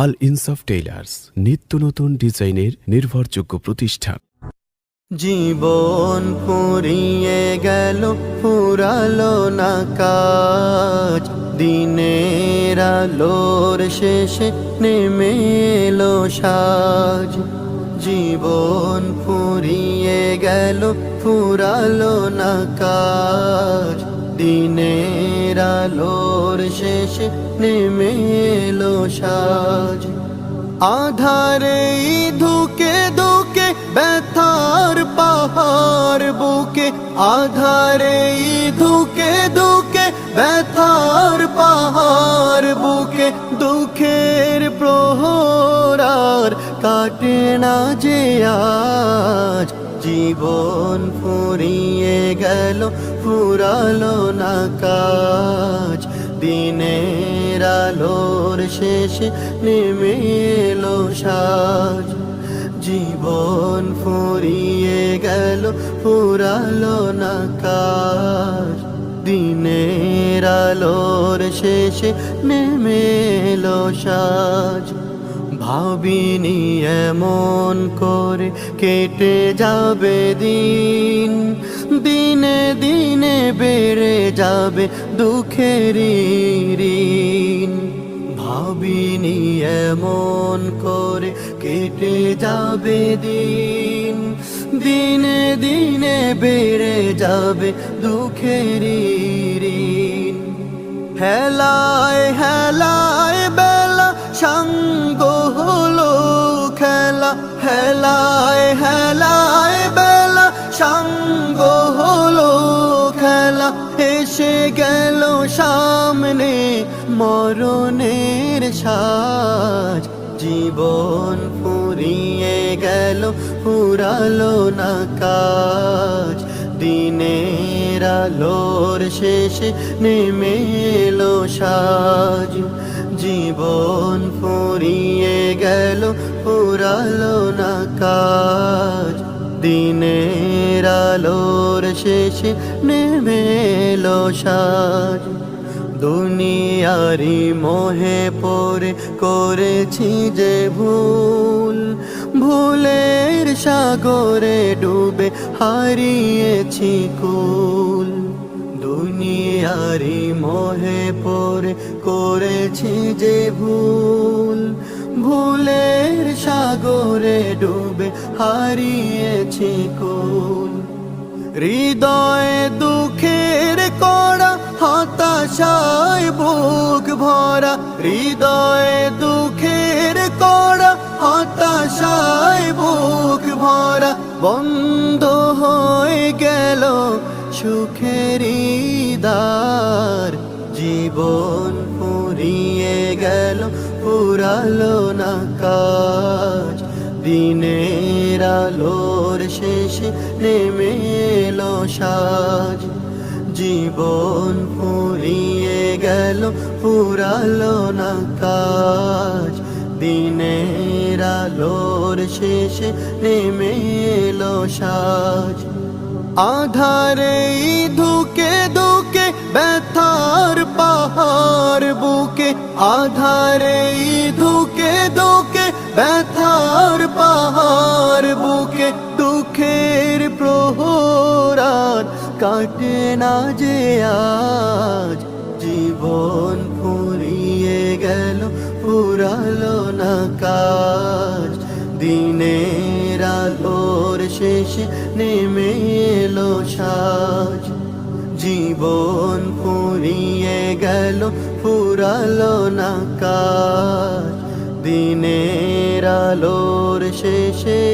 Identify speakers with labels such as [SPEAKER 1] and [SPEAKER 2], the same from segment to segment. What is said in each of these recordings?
[SPEAKER 1] আল ইনসাফ টেইলার্স, নিত্য নতুন ডিজাইনের নির্ভরযোগ্য প্রতিষ্ঠান।
[SPEAKER 2] জীবন ফুরিয়ে গেল, ফুরালো না কাজ, দিনের আলোর শেষে নেমে এলো সাজ। জীবন ফুরিয়ে গেল, ফুরালো না কাজ, দিনের আলোর শেষে নেমে এলো সাজ। আধারে ধুকে ধুকে ব্যথার পাহাড় বুকে, আধারে ধুকে ধুকে ব্যথার পাহাড় বুকে, দুঃখের প্রহরার কাটে না যে আজ। জীবন ফুরিয়ে গেল, ফুরালো না কাজ, দিনের আলোর শেষে নেমে এলো সাজ। জীবন ফুরিয়ে গেল, ফুরালো না কাজ, দিনের আলোর শেষে নেমে এলো সাজ। ভাবিনি এমন করে কেটে যাবে দিন, দিনে দিনে বেড়ে যাবে দুঃখের ঋণ। ভাবিনি এমন করে কেটে যাবে দিন, দিনে দিনে বেড়ে যাবে দুঃখের ঋণ। হেলায় হেলায় বেলা সঙ্গ হলো খেলা, হেলায় হেলায় বেলা সঙ্গ হলো খেলা, এসে গেল সামনে মরণের সাজ। জীবন ফুরিয়ে গেল, ফুরালো না কাজ, দিনের আলোর শেষে নেমে এলো সাজ। জীবন ফুরিয়ে গেল, ফুরালো না কাজ, দিনের আলোর শেষে নেমে এলো সাজ। দুনিয়ারি মোহে পড়ে করেছি যে ভুল, ভুলের সাগরে ডুবে হারিয়েছি কুল। দুনিয়ারি মোহে পড়ে করেছি যে ভুল, ভুলের সাগরে ডুবে হারিয়েছি কুল। হৃদয়ে দুঃখের কড়া, হতাশায় বুক ভরা, হৃদয়ে দুঃখের কড়া, হতাশায় বুক ভরা, বন্ধ হয়ে গেল সুখের দ্বার। জীবন ফুরিয়ে গেল, ফুরালো না কাজ, দিনের আলোর শেষে নেমে এলো সাজ। জীবন ফুরিয়ে গেল, ফুরালো না কাজ, দিনের আলোর শেষে নেমে এলো সাজ। আধারে ধুকে ধুকে ব্যথার পাহাড় বুকে, আধারে ধুকে ধুকে ব্যথার পাহাড় বুকে, দুঃখের প্রহরার কাটে না যে আজ। জীবন ফুরিয়ে গেল, ফুরালো না কাজ, দিনের আলোর শেষে নেমে এলো সাজ। জীবন ফুরিয়ে গেল, ফুরালো না কাজ, দিনের আলোর শেষে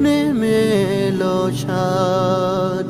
[SPEAKER 2] নেমে এলো সাজ।